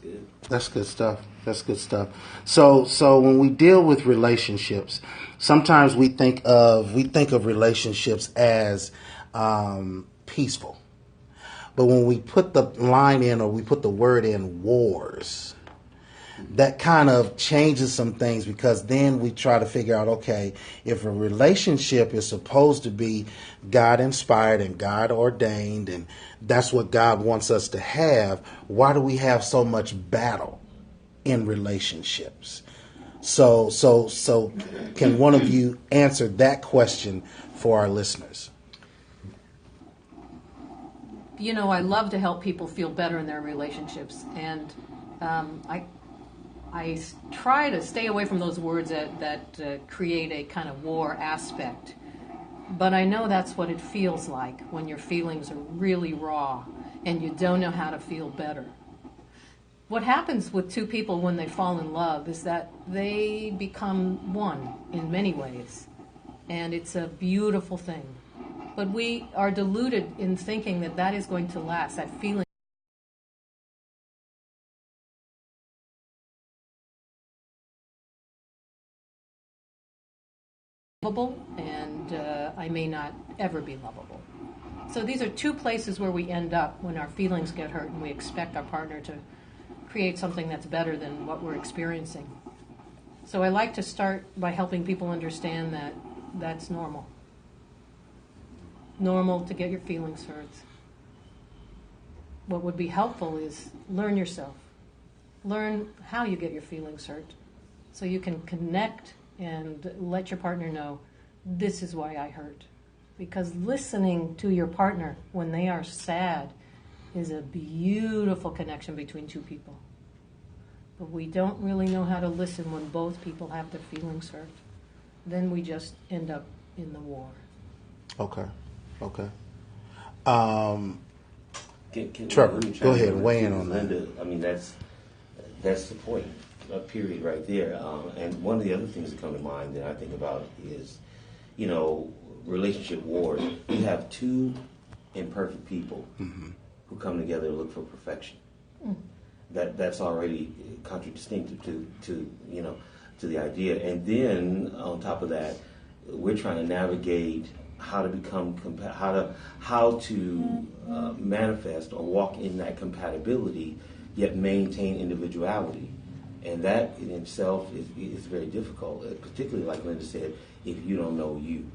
good. That's good stuff. That's good stuff. So when we deal with relationships, sometimes we think of relationships as peaceful. But when we put the line in, or we put the word in, wars, that kind of changes some things, because then we try to figure out, okay, if a relationship is supposed to be God inspired and God ordained, and that's what God wants us to have, why do we have so much battle in relationships? So can one of you answer that question for our listeners? You know, I love to help people feel better in their relationships, and I try to stay away from those words that create a kind of war aspect. But I know that's what it feels like when your feelings are really raw and you don't know how to feel better. What happens with two people when they fall in love is that they become one in many ways, and it's a beautiful thing. But we are deluded in thinking that that is going to last, that feeling. Lovable, and I may not ever be lovable. So these are two places where we end up when our feelings get hurt and we expect our partner to create something that's better than what we're experiencing. So I like to start by helping people understand that that's normal. Normal to get your feelings hurt. What would be helpful is learn yourself. Learn how you get your feelings hurt so you can connect and let your partner know, this is why I hurt. Because listening to your partner when they are sad is a beautiful connection between two people. But we don't really know how to listen when both people have their feelings hurt. Then we just end up in the war. Okay. Can Trevor, go ahead, weigh in on that. Linda, I mean, that's the point, period, right there. And one of the other things that come to mind that I think about is, you know, relationship wars. You have two imperfect people who come together to look for perfection. That's already contradistinct to the idea. And then on top of that, we're trying to navigate how to become how to manifest or walk in that compatibility, yet maintain individuality, and that in itself is very difficult. Particularly, like Linda said, if you don't know you.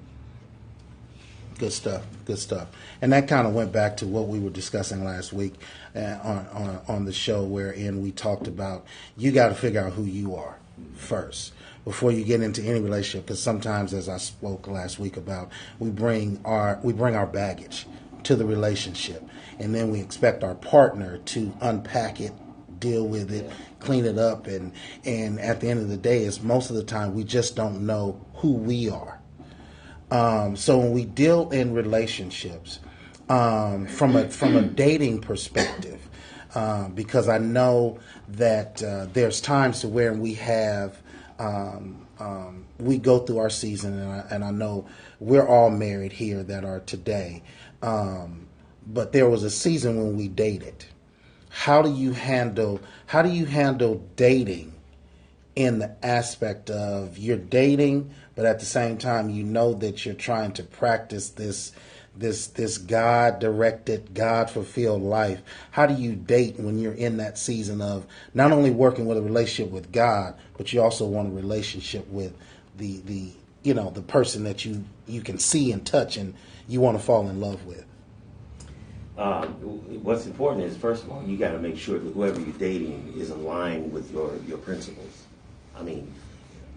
Good stuff. And that kind of went back to what we were discussing last week on the show, wherein we talked about you got to figure out who you are first before you get into any relationship. Because sometimes, as I spoke last week about, we bring our baggage to the relationship, and then we expect our partner to unpack it, deal with it, clean it up, and at the end of the day, it's most of the time we just don't know who we are. So when we deal in relationships, from a dating perspective, because I know that there's times to where we have we go through our season, and I know we're all married here that are today, but there was a season when we dated. How do you handle dating in the aspect of you're dating, but at the same time you know that you're trying to practice this God-directed, God-fulfilled life? How do you date when you're in that season of not only working with a relationship with God, but you also want a relationship with the person that you can see and touch and you want to fall in love with? What's important is, first of all, you got to make sure that whoever you're dating is aligned with your principles. I mean,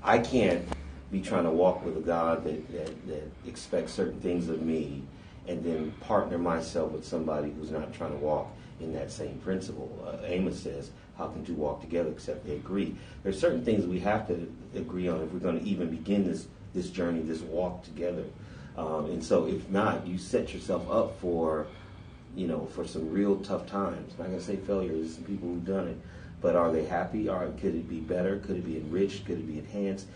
I can't be trying to walk with a God that expects certain things of me and then partner myself with somebody who's not trying to walk in that same principle. Amos says, how can two walk together except they agree? There's certain things we have to agree on if we're going to even begin this journey, this walk together. And so if not, you set yourself up for some real tough times. I'm not going to say failure. There's some people who've done it. But are they happy? Could it be better? Could it be enriched? Could it be enhanced?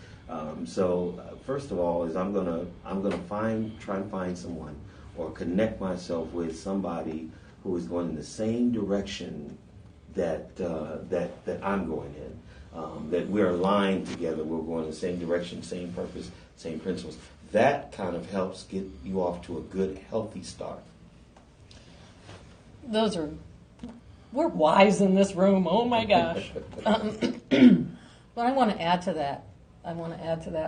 So first of all, is I'm gonna try and find someone or connect myself with somebody who is going in the same direction that that I'm going in, that we're aligned together, we're going in the same direction, same purpose, same principles. That kind of helps get you off to a good, healthy start. We're wise in this room. Oh my gosh. But I want to add to that.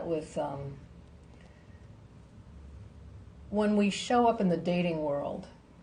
With when we show up in the dating world,